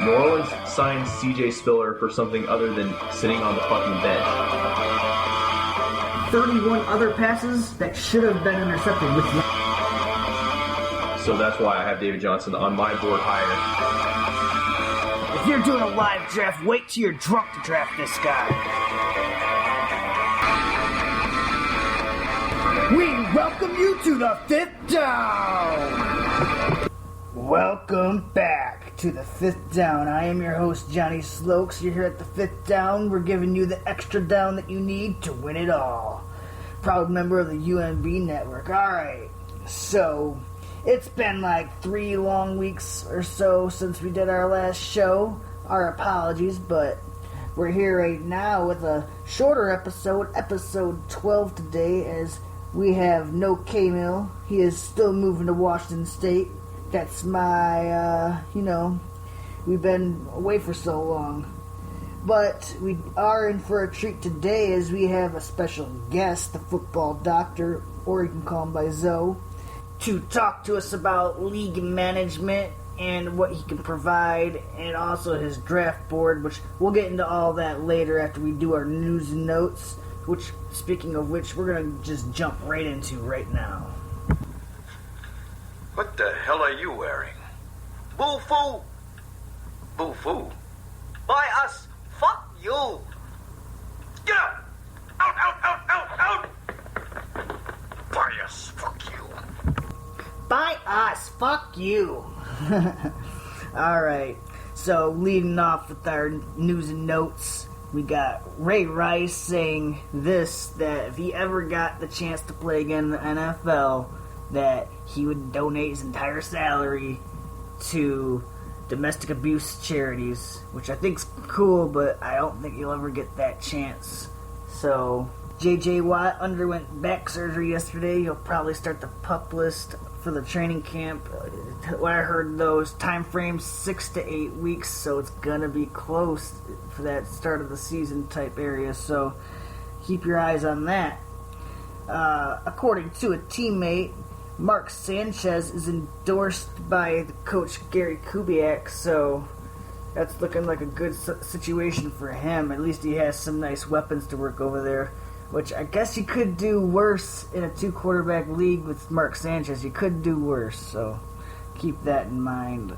New Orleans signed CJ Spiller for something other than sitting on the fucking bench. 31 other passes that should have been intercepted with you. So that's why I have David Johnson on my board higher. If you're doing a live draft, wait till you're drunk to draft this guy. We welcome you to the 5th down. Welcome back to the 5th down. I am your host, Johnny Slokes. You're here at the 5th down. We're giving you the extra down that you need to win it all. Proud member of the UMB network. Alright, so it's been like 3 long weeks or so since we did our last show. Our apologies, but we're here right now with a shorter episode 12 today, as we have no K-Mill. He is still moving to Washington State. That's my, we've been away for so long. But we are in for a treat today, as we have a special guest, the football doctor, or you can call him by Zoe, to talk to us about league management and what he can provide, and also his draft board, which we'll get into all that later after we do our news and notes, which, speaking of which, we're going to just jump right into right now. What the hell are you wearing? Boo-foo! Boo-foo? By us! Fuck you! Get out! Out, out, out, out, out! By us! Fuck you! By us! Fuck you! Alright, so leading off with our news and notes, we got Ray Rice saying this, that if he ever got the chance to play again in the NFL, that he would donate his entire salary to domestic abuse charities, which I think's cool, but I don't think he'll ever get that chance. So, J.J. Watt underwent back surgery yesterday. He'll probably start the PUP list for the training camp. What I heard, though, is time frame 6 to 8 weeks, so it's gonna be close for that start of the season type area, so keep your eyes on that. According to a teammate, Mark Sanchez is endorsed by the coach Gary Kubiak, so that's looking like a good situation for him. At least he has some nice weapons to work over there, which I guess you could do worse in a 2-quarterback league with Mark Sanchez. You could do worse, so keep that in mind.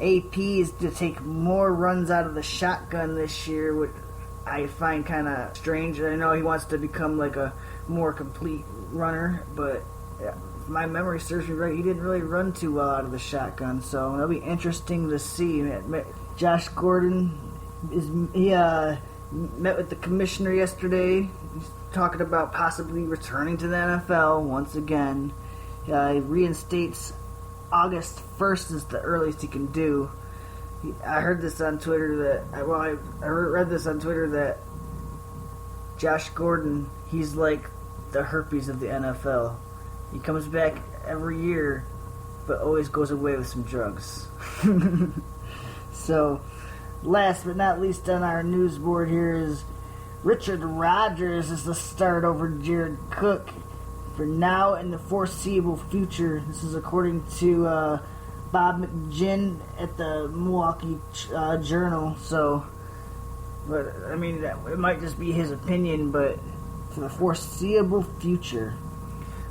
AP is to take more runs out of the shotgun this year, which I find kind of strange. I know he wants to become like a more complete runner, but if my memory serves me right, he didn't really run too well out of the shotgun, so it'll be interesting to see. Josh Gordon met with the commissioner yesterday. He's talking about possibly returning to the NFL once again. He reinstates August 1st is the earliest he can do. I heard this on Twitter I read this on Twitter that Josh Gordon, he's like the herpes of the NFL. He comes back every year, but always goes away with some drugs. So, last but not least on our news board here is Richard Rodgers is the start over Jared Cook for now and the foreseeable future. This is according to Bob McGinn at the Milwaukee Journal. So, but I mean, it might just be his opinion, but for the foreseeable future.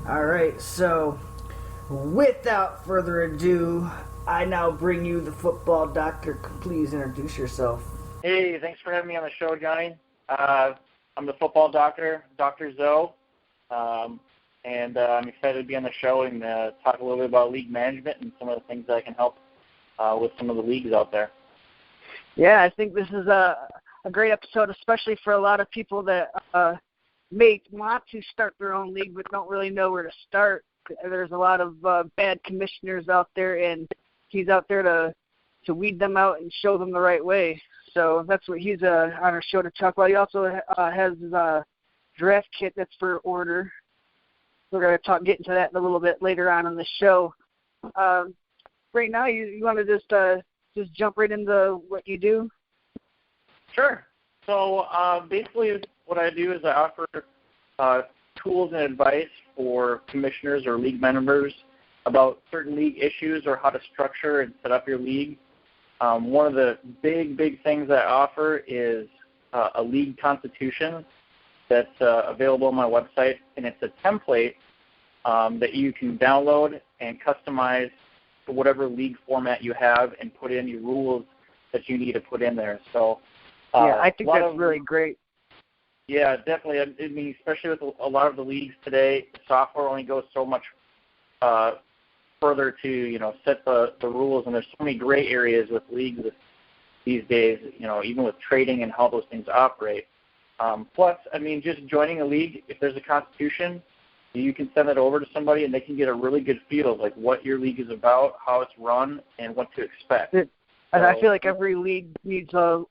Alright, so without further ado, I now bring you the football doctor. Please introduce yourself. Hey, thanks for having me on the show, Johnny. I'm the football doctor, Dr. Zoe, and I'm excited to be on the show and talk a little bit about league management and some of the things that I can help with some of the leagues out there. Yeah, I think this is a great episode, especially for a lot of people that may want to start their own league but don't really know where to start. There's a lot of bad commissioners out there, and he's out there to weed them out and show them the right way. So that's what he's on our show to talk about. He also has his draft kit that's for order. We're going to get into that in a little bit later on in the show. Right now, you want to just jump right into what you do? Sure. So basically what I do is I offer tools and advice for commissioners or league members about certain league issues or how to structure and set up your league One of the big things I offer is a league constitution that's available on my website, and it's a template that you can download and customize to whatever league format you have and put in your rules that you need to put in there. So I think that's really great. Yeah, definitely. I mean, especially with a lot of the leagues today, software only goes so much further to, set the rules, and there's so many gray areas with leagues these days, even with trading and how those things operate. Plus, I mean, just joining a league, if there's a constitution, you can send it over to somebody and they can get a really good feel of like what your league is about, how it's run, and what to expect. I feel like every league needs a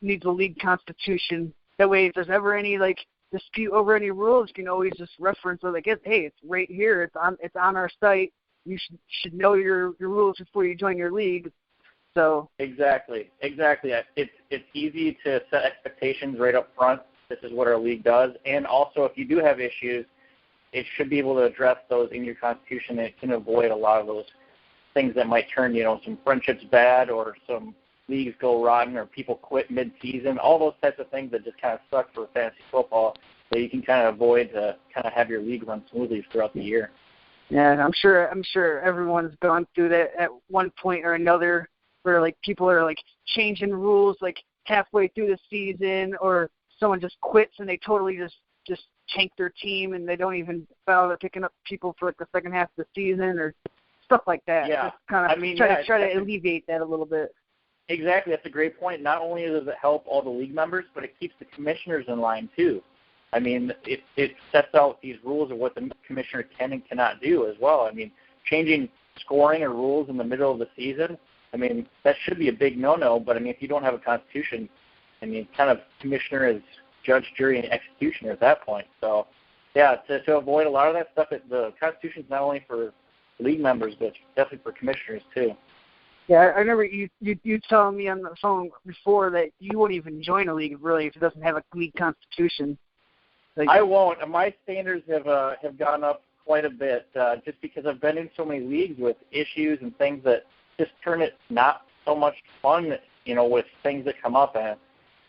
league constitution. That way, if there's ever any dispute over any rules, you can always just reference it. Like, hey, it's right here. It's on our site. You should know your rules before you join your league. So exactly. It's easy to set expectations right up front. This is what our league does, and also if you do have issues, it should be able to address those in your constitution. It can avoid a lot of those things that might turn, some friendships bad or some leagues go rotten or people quit mid-season, all those types of things that just kind of suck for fantasy football that you can kind of avoid to kind of have your league run smoothly throughout the year. Yeah, and I'm sure everyone's gone through that at one point or another where, people are, changing rules, halfway through the season, or someone just quits and they totally just tank their team and they don't even bother picking up people for the second half of the season or stuff like that. Yeah, just kind of try to alleviate that a little bit. Exactly, that's a great point. Not only does it help all the league members, but it keeps the commissioners in line too. I mean, it sets out these rules of what the commissioner can and cannot do as well. I mean, changing scoring or rules in the middle of the season, I mean, that should be a big no-no. But I mean, if you don't have a constitution, I mean, kind of commissioner is judge, jury, and executioner at that point. So, yeah, to avoid a lot of that stuff, the Constitution is not only for league members, but definitely for commissioners too. Yeah, I remember you telling me on the phone before that you won't even join a league really if it doesn't have a league constitution. I won't. My standards have gone up quite a bit just because I've been in so many leagues with issues and things that just turn it not so much fun, with things that come up.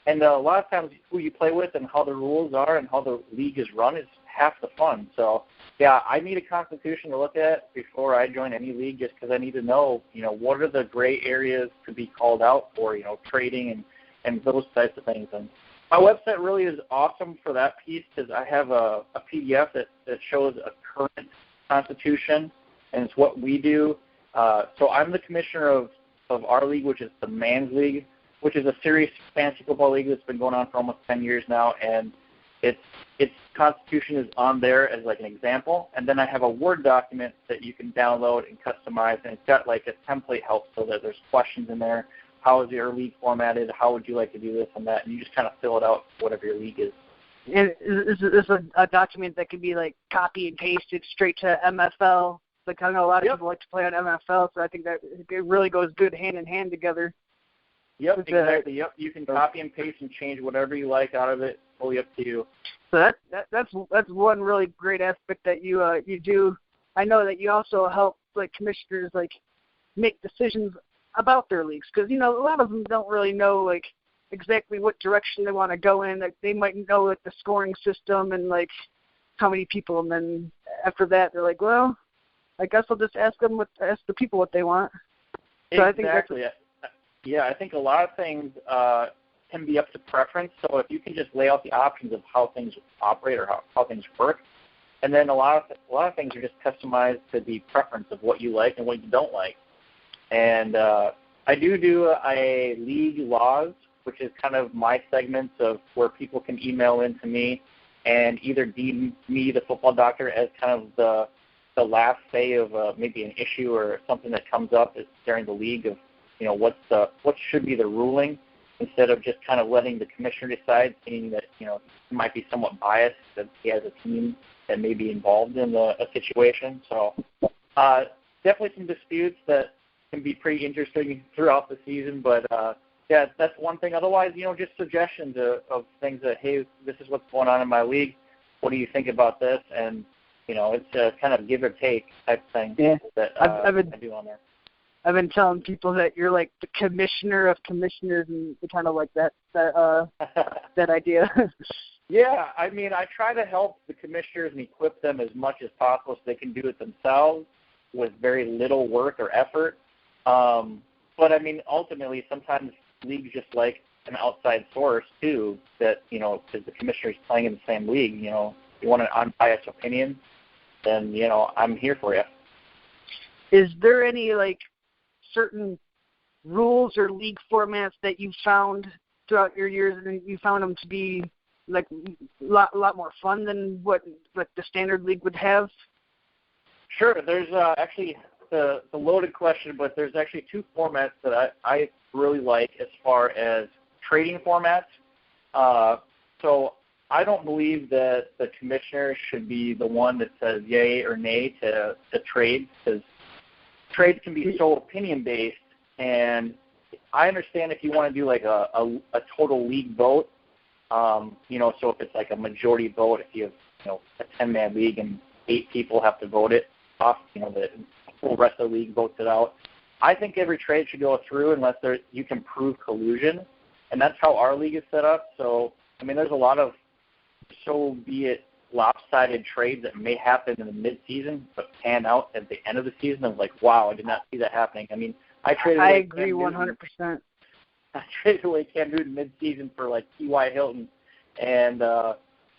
And a lot of times who you play with and how the rules are and how the league is run is half the fun. So, yeah, I need a constitution to look at before I join any league just because I need to know, what are the gray areas to be called out for, trading and those types of things. And my website really is awesome for that piece because I have a PDF that shows a current constitution, and it's what we do. So I'm the commissioner of our league, which is the Man's League, which is a serious fantasy football league that's been going on for almost 10 years now, and its constitution is on there as an example. And then I have a Word document that you can download and customize, and it's got a template help so that there's questions in there. How is your league formatted? How would you like to do this and that? And you just kind of fill it out, whatever your league is. And is this a document that can be copy and pasted straight to MFL? I know a lot of people like to play on MFL, so I think that it really goes good hand in hand together. Yep, exactly. Yep, you can copy and paste and change whatever you like out of it. Fully up to you. So that's one really great aspect that you do. I know that you also help commissioners make decisions about their leagues because a lot of them don't really know exactly what direction they want to go in. They might know the scoring system and how many people, and then after that they're well, I guess I'll just ask the people what they want. So exactly. I think a lot of things can be up to preference. So if you can just lay out the options of how things operate or how things work, and then a lot of things are just customized to the preference of what you like and what you don't like. And I do a league laws, which is kind of my segments of where people can email in to me and either deem me, the football doctor, as kind of the last say of maybe an issue or something that comes up during the league of what should be the ruling, instead of just kind of letting the commissioner decide, seeing that he might be somewhat biased that he has a team that may be involved in a situation. So definitely some disputes that can be pretty interesting throughout the season, but that's one thing. Otherwise, just suggestions of things that, hey, this is what's going on in my league. What do you think about this? And it's a kind of give or take type thing that I do on there. I've been telling people that you're like the commissioner of commissioners, and they kind of like that idea. Yeah, I mean, I try to help the commissioners and equip them as much as possible so they can do it themselves with very little work or effort. But, I mean, ultimately, sometimes leagues just like an outside source, too, that, because the commissioner's playing in the same league, you want an unbiased opinion, then, I'm here for you. Is there any, certain rules or league formats that you found throughout your years and you found them to be a lot more fun than what the standard league would have? Sure. There's actually the loaded question, but there's actually two formats that I really like as far as trading formats. So I don't believe that the commissioner should be the one that says yay or nay to trades, because trades can be so opinion-based, and I understand if you want to do a total league vote, so if it's like a majority vote, if you have a 10-man league and 8 people have to vote it off, the whole rest of the league votes it out. I think every trade should go through unless you can prove collusion, and that's how our league is set up. So, I mean, there's a lot of be it lopsided trades that may happen in the mid-season but pan out at the end of the season. I was like, wow, I did not see that happening. I mean, I agree 100%. I traded away Cam Newton mid-season for T.Y. Hilton, and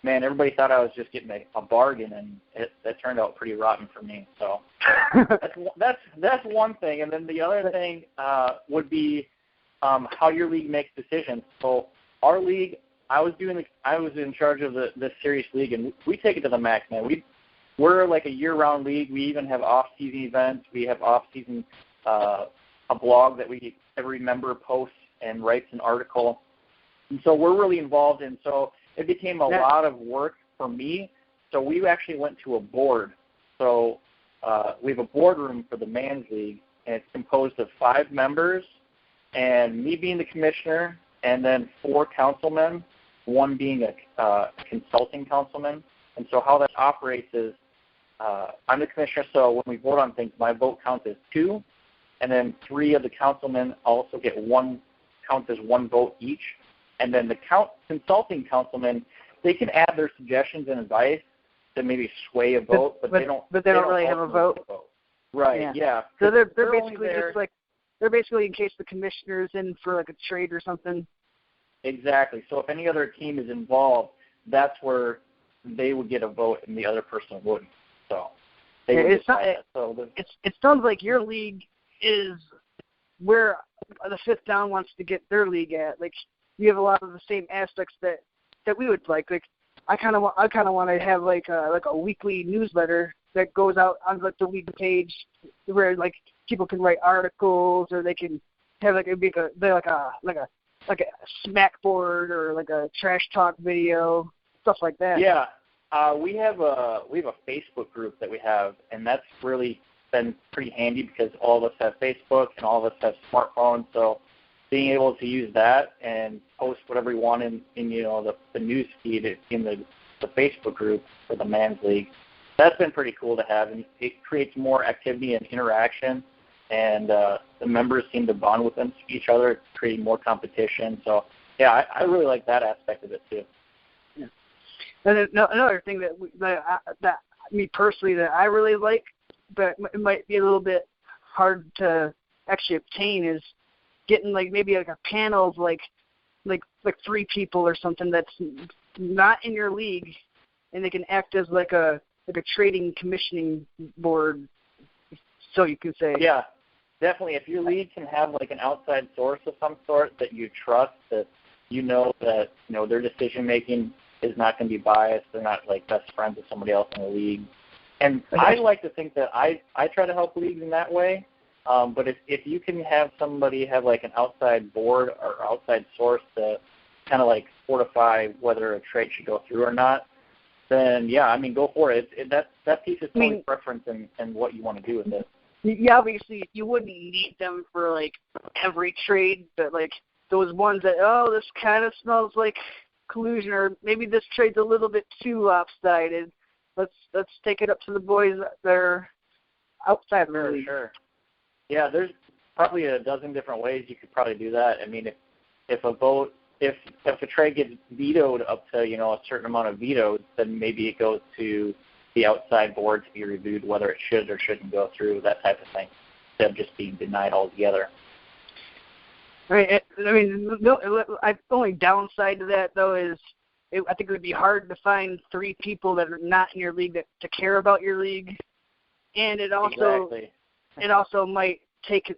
man, everybody thought I was just getting a bargain, and that turned out pretty rotten for me. So that's one thing, and then the other thing would be how your league makes decisions. So our league, I was in charge of this serious league, and we take it to the max, man. We're like a year-round league. We even have off-season events. We have off-season a blog that every member posts and writes an article, and so we're really involved in. So it became a lot of work for me. So we actually went to a board. So we have a boardroom for the men's league, and it's composed of 5 members, and me being the commissioner, and then 4 councilmen, one being a consulting councilman. And so how that operates is I'm the commissioner, so when we vote on things, my vote counts as 2, and then 3 of the councilmen also get counts as 1 vote each. And then the consulting councilmen, they can add their suggestions and advice to maybe sway a vote, but they don't really have a vote. Right, yeah. So they're basically they're basically in case the commissioner's in for a trade or something. Exactly. So if any other team is involved, that's where they would get a vote and the other person wouldn't. So it sounds like your league is where the Fifth Down wants to get their league at. You have a lot of the same aspects that we would like. I kind of want to have a weekly newsletter that goes out on the league page where people can write articles, or they can have a smack board or a trash talk video, stuff like that. Yeah, we have a Facebook group that we have, and that's really been pretty handy because all of us have Facebook and all of us have smartphones. So being able to use that and post whatever we want in the news feed in the Facebook group for the men's league, that's been pretty cool to have, and it creates more activity and interaction, and the members seem to bond with each other, creating more competition. So yeah, I really like that aspect of it too. Yeah. And another thing that me personally that I really like, but it might be a little bit hard to actually obtain, is getting maybe a panel of like 3 people or something that's not in your league, and they can act as a trading commissioning board, so you can say. Yeah, definitely. If your league can have an outside source of some sort that you trust, that that their decision making is not going to be biased, they're not best friends with somebody else in the league. And I like to think that I try to help leagues in that way. But if you can have somebody have an outside board or outside source to kind of fortify whether a trade should go through or not, then yeah, I mean, go for it. That piece is totally preference and what you want to do with it. Yeah, obviously you wouldn't need them for every trade, but those ones that this kind of smells like collusion, or maybe this trade's a little bit too lopsided. Let's take it up to the boys that are outside of the league. Sure. Yeah, probably a dozen different ways you could probably do that. I mean, if a trade gets vetoed up to, a certain amount of vetoes, then maybe it goes to the outside board to be reviewed whether it should or shouldn't go through, that type of thing, instead of just being denied altogether. Right. I mean, the only downside to that, though, is I think it would be hard to find 3 people that are not in your league to care about your league. And it also might take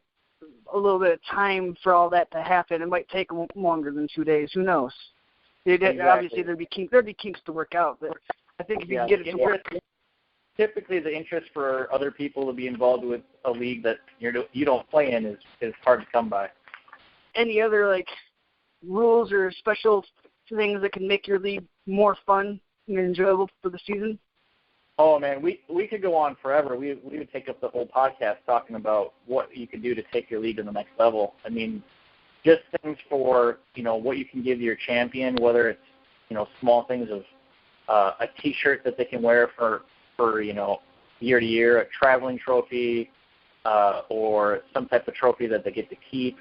a little bit of time for all that to happen. It might take longer than 2 days. Who knows? Exactly. Obviously, there'd be kinks to work out. But I think if you can get it to work. Typically, the interest for other people to be involved with a league that you don't play in is hard to come by. Any other rules or special things that can make your league more fun and enjoyable for the season? Oh man, we could go on forever. We would take up the whole podcast talking about what you could do to take your league to the next level. I mean, just things for what you can give your champion, whether it's small things of a T-shirt that they can wear for year to year, a traveling trophy, or some type of trophy that they get to keep.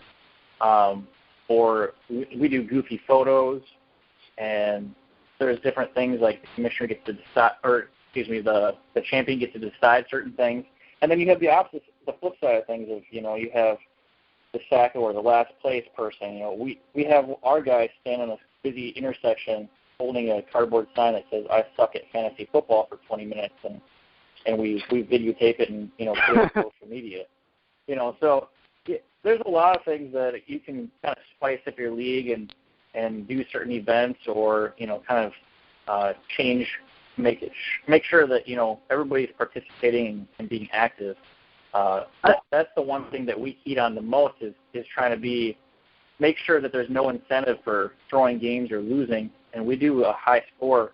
Or we do goofy photos, and there's different things like the commissioner gets to decide, or the champion gets to decide certain things. And then you have the opposite, the flip side of things of, you have the sack or the last place person. We have our guy stand on a busy intersection holding a cardboard sign that says, "I suck at fantasy football" for 20 minutes, and we videotape it and, put it on social media. So there's a lot of things that you can kind of spice up your league and do certain events or, kind of change, make sure that, everybody's participating and being active. That's the one thing that we heat on the most is trying to make sure that there's no incentive for throwing games or losing. And we do a high score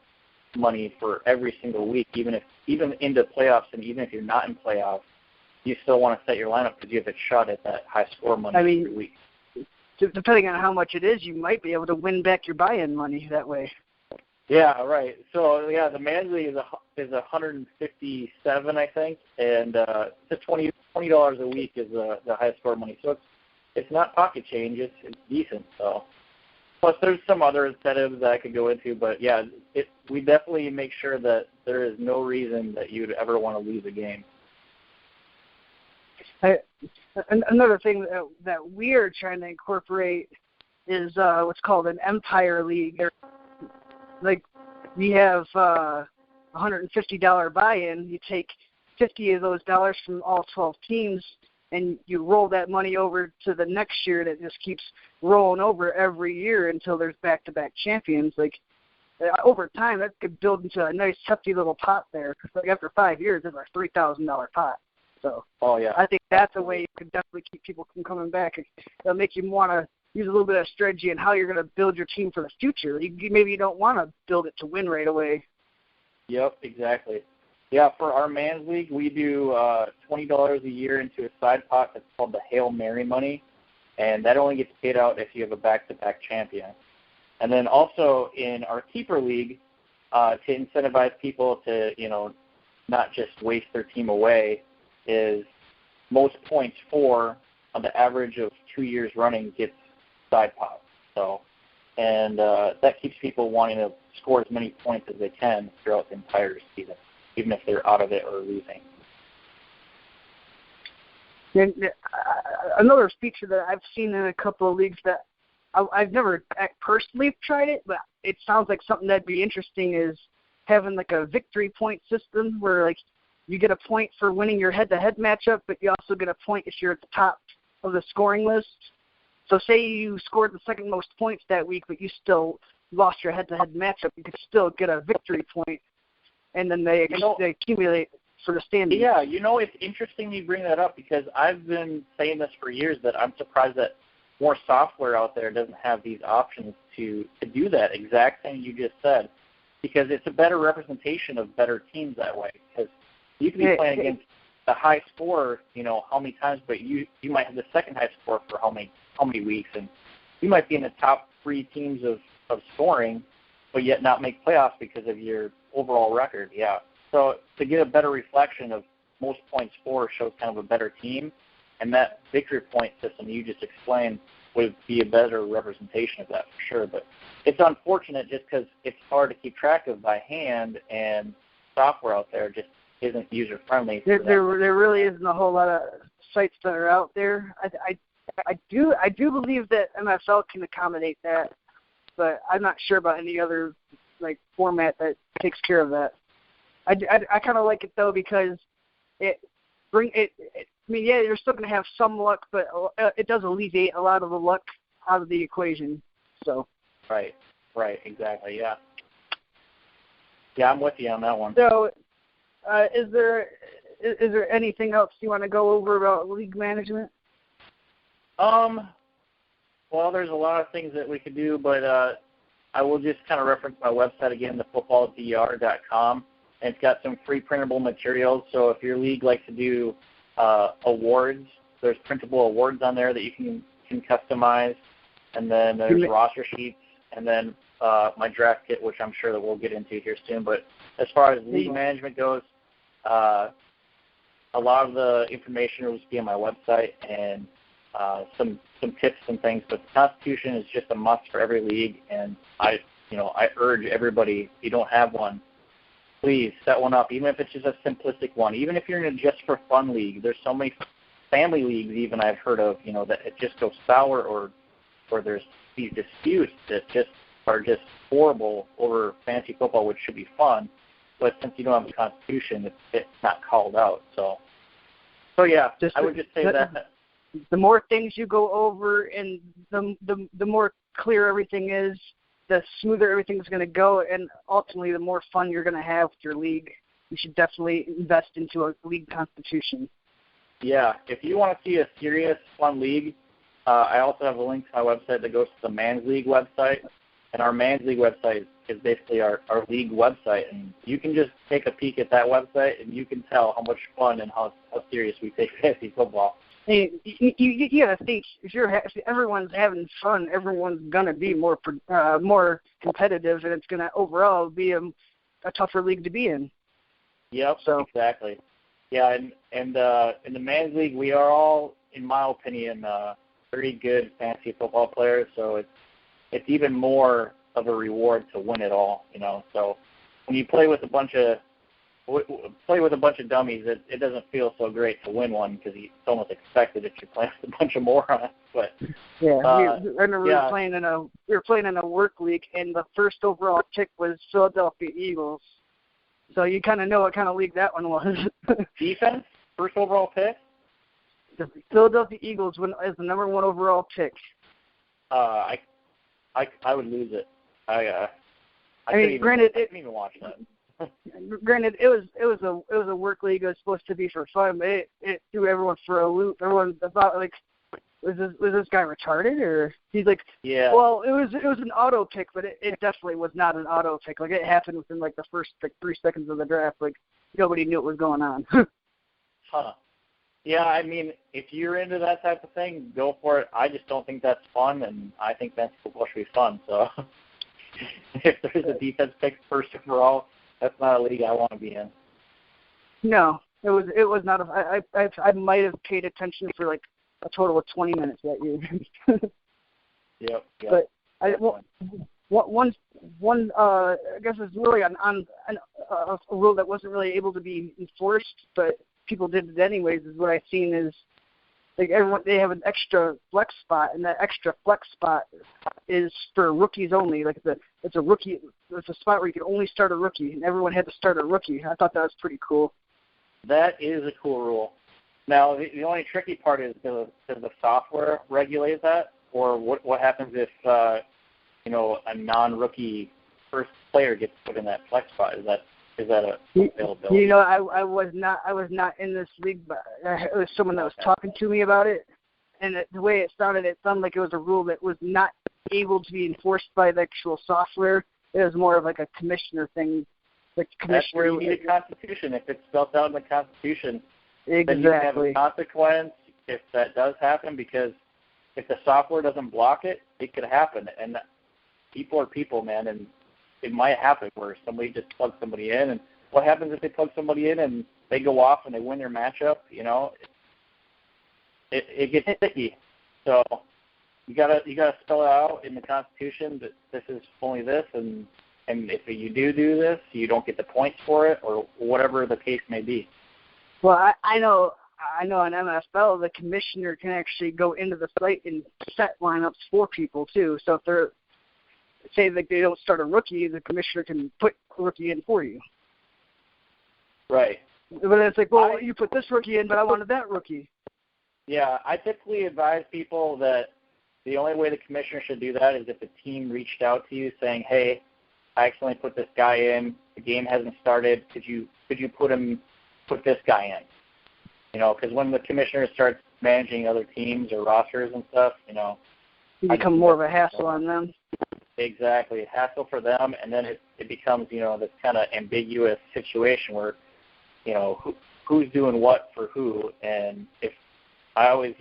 money for every single week, even into playoffs, and even if you're not in playoffs, you still want to set your lineup because you have a shot at that high score money every week. Depending on how much it is, you might be able to win back your buy-in money that way. Yeah, right. So yeah, the man's league is $157, I think, and it's $20 a week is the high score money. So it's not pocket change. It's decent. So plus there's some other incentives that I could go into, but yeah, we definitely make sure that there is no reason that you'd ever want to lose a game. Another thing that we are trying to incorporate is what's called an Empire League. Like we have $150 buy-in. You take 50 of those dollars from all 12 teams, and you roll that money over to the next year. That just keeps rolling over every year until there's back-to-back champions. Over time, that could build into a nice, hefty little pot there. After 5 years, it's a $3,000 pot. So I think that's a way you could definitely keep people from coming back. It'll make you want to use a little bit of strategy in how you're going to build your team for the future. Maybe you don't want to build it to win right away. Yep, exactly. Yeah, for our man's league, we do $20 a year into a side pot that's called the Hail Mary money, and that only gets paid out if you have a back-to-back champion. And then also in our keeper league, to incentivize people to, not just waste their team away, is most points for on the average of 2 years running gets side pot. So, and that keeps people wanting to score as many points as they can throughout the entire season, even if they're out of it or losing. And another feature that I've seen in a couple of leagues that I've never personally tried it, but it sounds like something that'd be interesting is having a victory point system where you get a point for winning your head-to-head matchup, but you also get a point if you're at the top of the scoring list. So say you scored the second most points that week, but you still lost your head-to-head matchup, you could still get a victory point, and then they accumulate for the standings. Yeah, it's interesting you bring that up because I've been saying this for years that I'm surprised that more software out there doesn't have these options to do that exact thing you just said, because it's a better representation of better teams that way. Because you can be playing against the high scorer, how many times, but you might have the second high score for how many weeks, and you might be in the top 3 teams of scoring, but yet not make playoffs because of your overall record. Yeah. So to get a better reflection of most points scored shows kind of a better team, And that victory point system you just explained would be a better representation of that for sure. But it's unfortunate just because it's hard to keep track of by hand, and software out there just isn't user-friendly. There really isn't a whole lot of sites that are out there. I do believe that MFL can accommodate that, but I'm not sure about any other like format that takes care of that. I kind of like it though because it. I mean, yeah, you're still going to have some luck, but it does alleviate a lot of the luck out of the equation. So. Right, exactly, yeah. Yeah, I'm with you on that one. So, is there anything else you want to go over about league management? Well, there's a lot of things that we could do, but I will just kind of reference my website again, FootballDR.com, and it's got some free printable materials. So if your league likes to do awards, there's printable awards on there that you can customize, and then there's roster sheets, and then my draft kit, which I'm sure that we'll get into here soon. But as far as league management goes, a lot of the information will just be on my website, and some tips and things. But the Constitution is just a must for every league, and I urge everybody, if you don't have one, please set one up, even if it's just a simplistic one. Even if you're in a just for fun league, there's so many family leagues even I've heard of, that it just goes sour, or there's these disputes that just are just horrible over fantasy football, which should be fun. But since you don't have a Constitution, it's not called out. So yeah, I would just say that. The more things you go over and the more clear everything is, the smoother everything's going to go, and ultimately the more fun you're going to have with your league. You should definitely invest into a league constitution. Yeah, if you want to see a serious, fun league, I also have a link to my website that goes to the Man's League website, and our Man's League website is basically our league website, and you can just take a peek at that website, and you can tell how much fun and how serious we take fantasy football. Hey, you gotta think, if everyone's having fun, everyone's gonna be more competitive, and it's gonna overall be a tougher league to be in. Yep, so. Exactly. Yeah, and in the Man's League, we are all, in my opinion, pretty good fantasy football players. So it's even more of a reward to win it all. So when you play with a bunch of dummies, it doesn't feel so great to win one because it's almost expected if you're playing with a bunch of morons. But yeah, I remember we were playing in a work league, and the first overall pick was Philadelphia Eagles. So you kind of know what kind of league that one was. Defense, first overall pick. The Philadelphia Eagles as the number one overall pick. I would lose it. I granted, I couldn't even watch that. Granted, it was a work league. It was supposed to be for fun, but it threw everyone for a loop. Everyone thought, like, was this guy retarded, or he's like, yeah. Well, it was an auto pick, but it definitely was not an auto pick. Like, it happened within like the first 3 seconds of the draft. Like, nobody knew what was going on. Huh. Yeah, I mean, if you're into that type of thing, go for it. I just don't think that's fun, and I think fantasy football should be fun. So if there's a defense pick first overall, that's not a league I want to be in. No, it was not. I might have paid attention for like a total of 20 minutes that year. Yep. But one I guess is really on a rule that wasn't really able to be enforced, but people did it anyways. Is what I've seen is like they have an extra flex spot, and that extra flex spot is for rookies only. Like it's a rookie. It's a spot where you can only start a rookie, and everyone had to start a rookie. I thought that was pretty cool. That is a cool rule. Now, the only tricky part is does the software regulate that, or what happens if a non-rookie first player gets put in that flex spot? Is that a availability? I was not in this league, but it was someone that was talking to me about it, and the way it sounded like it was a rule that was not able to be enforced by the actual software. It was more of like a commissioner thing. Like That's where you need a constitution. If it's spelled out in the Constitution, exactly. Then you have a consequence if that does happen, because if the software doesn't block it, it could happen. And people are people, man, and it might happen where somebody just plugs somebody in. And what happens if they plug somebody in and they go off and they win their matchup? it gets sticky. So you gotta spell it out in the Constitution that this is only this, and if you do this, you don't get the points for it, or whatever the case may be. Well, I know in NFL the commissioner can actually go into the site and set lineups for people too. So if they're say that they don't start a rookie, the commissioner can put a rookie in for you. Right. But it's like, well, you put this rookie in, but I wanted that rookie. Yeah, I typically advise people that the only way the commissioner should do that is if the team reached out to you saying, hey, I accidentally put this guy in, the game hasn't started, could you put this guy in? You know, because when the commissioner starts managing other teams or rosters and stuff, you know. You become more of a hassle on them. Exactly, hassle for them, and then it becomes, you know, this kind of ambiguous situation where, you know, who's doing what for who, and if I always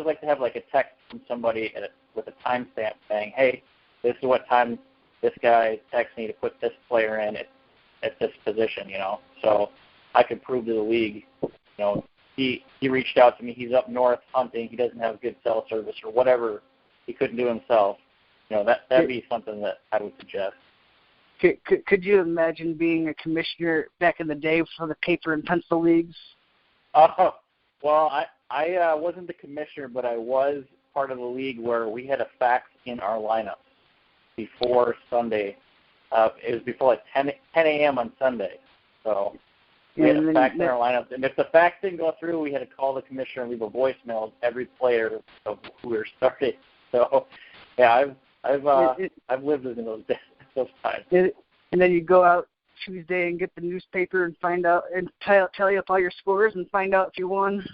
like to have like a text from somebody with a timestamp saying, hey, this is what time this guy texted me to put this player in at this position, you know, so I could prove to the league, you know, he reached out to me, he's up north hunting, he doesn't have good cell service or whatever he couldn't do himself. You know, that'd be something that I would suggest. Could you imagine being a commissioner back in the day for the paper and pencil leagues? Well, I wasn't the commissioner, but I was part of the league where we had a fax in our lineups before Sunday. It was before like 10 a.m. on Sunday. So we had a fax in our lineups. And if the fax didn't go through, we had to call the commissioner and leave a voicemail of every player of who we were starting. So, yeah, I've lived in those times. And then you go out Tuesday and get the newspaper and find out and tally up all your scores and find out if you won.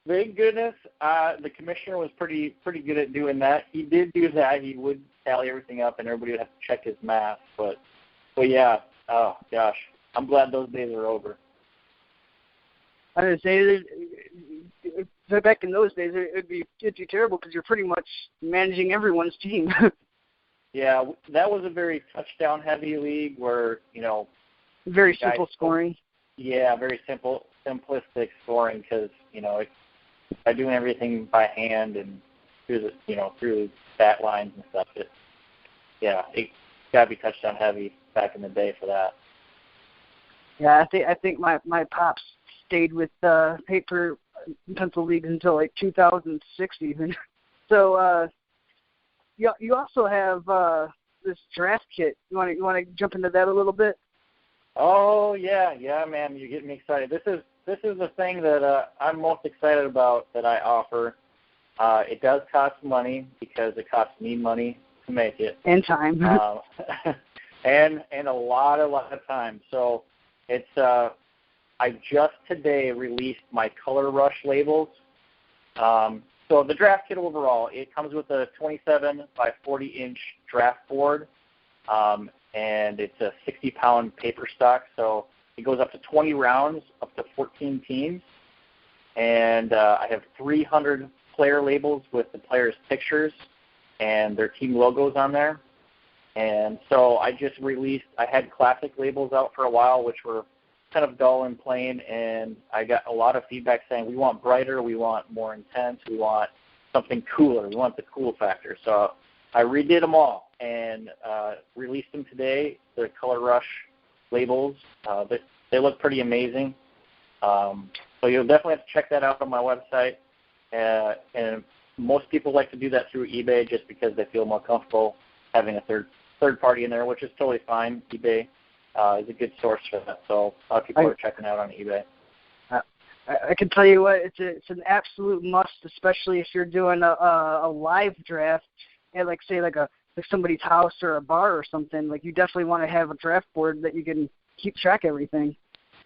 Thank goodness, the commissioner was pretty good at doing that. He did do that. He would tally everything up, and everybody would have to check his math. But yeah, oh gosh, I'm glad those days are over. I was going to say, back in those days, it'd be terrible because you're pretty much managing everyone's team. Yeah, that was a very touchdown-heavy league where, you know, very simple scoring. Yeah, very simplistic scoring because, you know, by doing everything by hand and through stat lines and stuff, it got to be touchdown-heavy back in the day for that. Yeah, I think my pops stayed with paper and pencil leagues until like 2006 even. So you also have this draft kit. You want to jump into that a little bit? Oh yeah, man, you're getting me excited. This is the thing that I'm most excited about that I offer. It does cost money because it costs me money to make it and time, and a lot of time. So it's I just today released my Color Rush labels. So the draft kit overall, it comes with a 27 by 40-inch draft board, and it's a 60-pound paper stock. So it goes up to 20 rounds, up to 14 teams. And I have 300 player labels with the players' pictures and their team logos on there. And so I had classic labels out for a while, which were kind of dull and plain, and I got a lot of feedback saying we want brighter, we want more intense, we want something cooler, we want the cool factor. So I redid them all and released them today. They're Color Rush labels. They look pretty amazing. So you'll definitely have to check that out on my website. And most people like to do that through eBay just because they feel more comfortable having a third party in there, which is totally fine. eBay is a good source for that. So a lot of people are checking out on eBay. I can tell you what, it's an absolute must, especially if you're doing a live draft at like somebody's house or a bar or something. Like you definitely want to have a draft board that you can keep track of everything,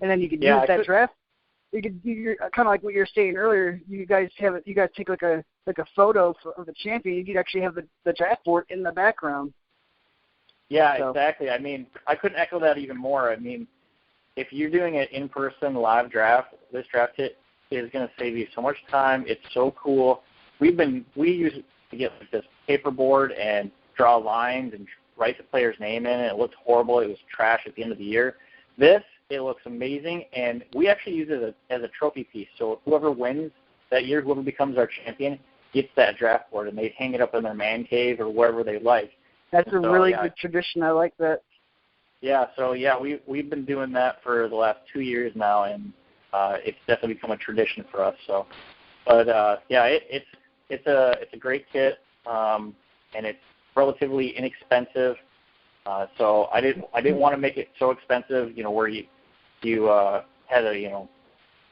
and then you can use that draft. You're kind of like what you were saying earlier. You guys take like a photo of the champion. You could actually have the draft board in the background. Yeah, so. Exactly. I mean, I couldn't echo that even more. I mean, if you're doing an in-person live draft, this draft kit is going to save you so much time. It's so cool. We used to get like this paper board and draw lines and write the player's name in it. It looked horrible. It was trash at the end of the year. It looks amazing, and we actually use it as a trophy piece. So whoever wins that year, whoever becomes our champion gets that draft board, and they hang it up in their man cave or wherever they like. That's a really good tradition. I like that. Yeah, so we've been doing that for the last 2 years now, and it's definitely become a tradition for us. So, but it's a great kit, and it's relatively inexpensive. So I didn't want to make it so expensive, where you had to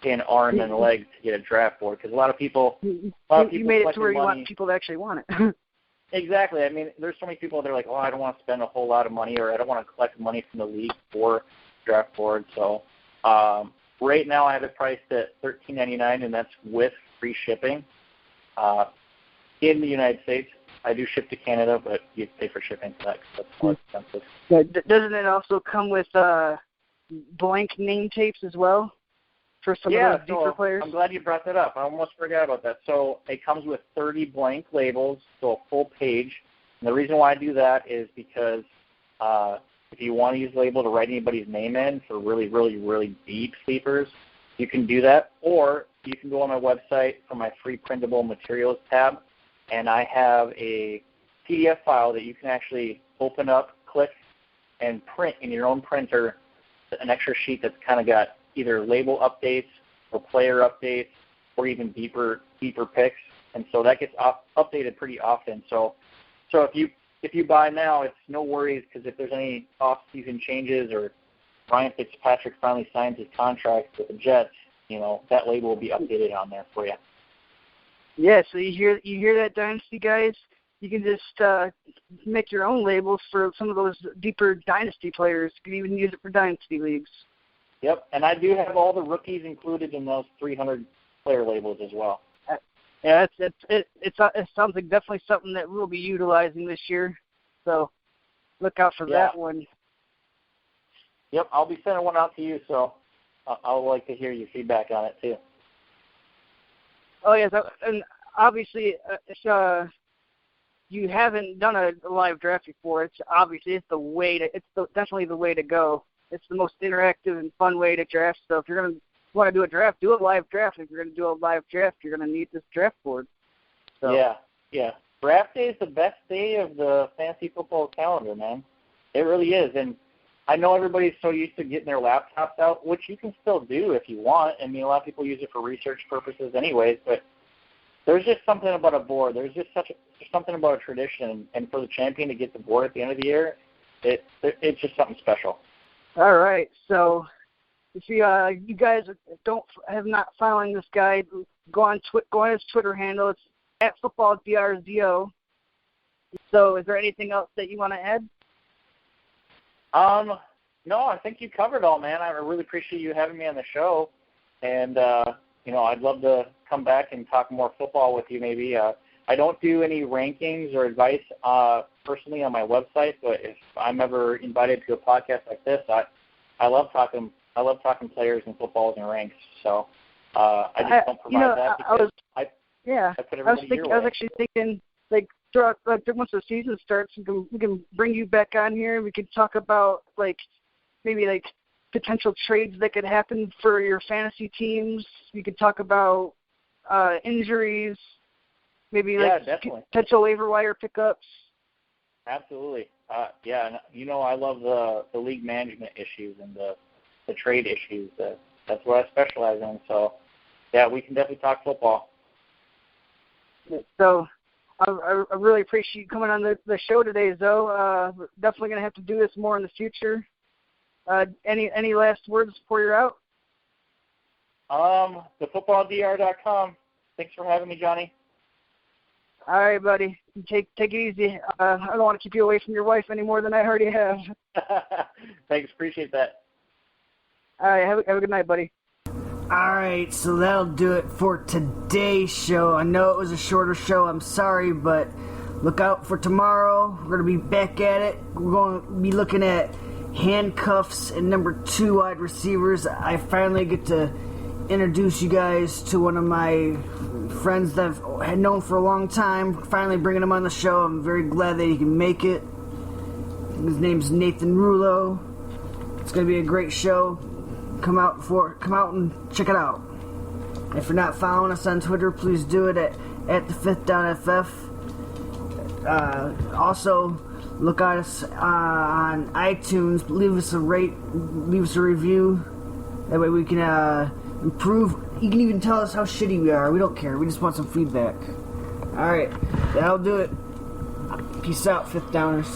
pay an arm and a leg to get a draft board, because a lot of people you made it to where you want people to actually want it. Exactly. I mean, there's so many people that are like, I don't want to spend a whole lot of money, or I don't want to collect money from the league for draft board. So right now I have it priced at $13.99, and that's with free shipping in the United States. I do ship to Canada, but you pay for shipping for that because that's more expensive. Yeah, doesn't it also come with blank name tapes as well for some of those deeper players? I'm glad you brought that up. I almost forgot about that. So it comes with 30 blank labels, so a full page. And the reason why I do that is because if you want to use a label to write anybody's name in for really, really, really deep sleepers, you can do that. Or you can go on my website for my free printable materials tab, and I have a PDF file that you can actually open up, click, and print in your own printer, an extra sheet that's kind of got either label updates or player updates or even deeper picks. And so that gets updated pretty often. So if you buy now, it's no worries, because if there's any off-season changes or Ryan Fitzpatrick finally signs his contract with the Jets, that label will be updated on there for you. Yeah, so you hear that, Dynasty guys? You can just make your own labels for some of those deeper Dynasty players. You can even use it for Dynasty leagues. Yep, and I do have all the rookies included in those 300 player labels as well. Yeah, it sounds like definitely something that we'll be utilizing this year. So look out for that one. Yep, I'll be sending one out to you, so I'll like to hear your feedback on it too. Oh yes, and obviously, if you haven't done a live draft before, it's definitely the way to go. It's the most interactive and fun way to draft. So if you're going to want to do a draft, do a live draft. If you're going to do a live draft, you're going to need this draft board. So. Yeah. Draft day is the best day of the fantasy football calendar, man. It really is. And I know everybody's so used to getting their laptops out, which you can still do if you want. I mean, a lot of people use it for research purposes anyways, but there's just something about a board. There's just something about a tradition. And for the champion to get the board at the end of the year, it's just something special. All right, so if you guys have not following this guy, go on his Twitter handle. It's at FootballDR. So is there anything else that you want to add? No, I think you covered all, man. I really appreciate you having me on the show, and I'd love to come back and talk more football with you. Maybe I don't do any rankings or advice personally on my website, but if I'm ever invited to a podcast like this, I love talking players and footballs and ranks. So I just don't provide that because I put everybody your way. I was actually thinking, like, throughout, like, once the season starts, we can bring you back on here. We could talk about, like, maybe like potential trades that could happen for your fantasy teams. We could talk about injuries, maybe potential waiver wire pickups. Absolutely. And I love the league management issues and the trade issues. That's what I specialize in. So, yeah, we can definitely talk football. So I really appreciate you coming on the show today, Zoe. We're definitely going to have to do this more in the future. Any last words before you're out? The FootballDR.com. Thanks for having me, Johnny. All right, buddy. Take it easy. I don't want to keep you away from your wife any more than I already have. Thanks. Appreciate that. All right. Have a good night, buddy. All right, so that'll do it for today's show. I know it was a shorter show. I'm sorry, but look out for tomorrow. We're going to be back at it. We're going to be looking at handcuffs and number 2 wide receivers. I finally get to introduce you guys to one of my friends that I've had known for a long time. Finally bringing him on the show. I'm very glad that he can make it. His name's Nathan Rulo. It's going to be a great show. Come out and check it out. If you're not following us on Twitter, please do it at the Fifth Down FF. Also, look at us on iTunes. Leave us a review. That way we can improve. You can even tell us how shitty we are. We don't care. We just want some feedback. Alright, that'll do it. Peace out, Fifth Downers.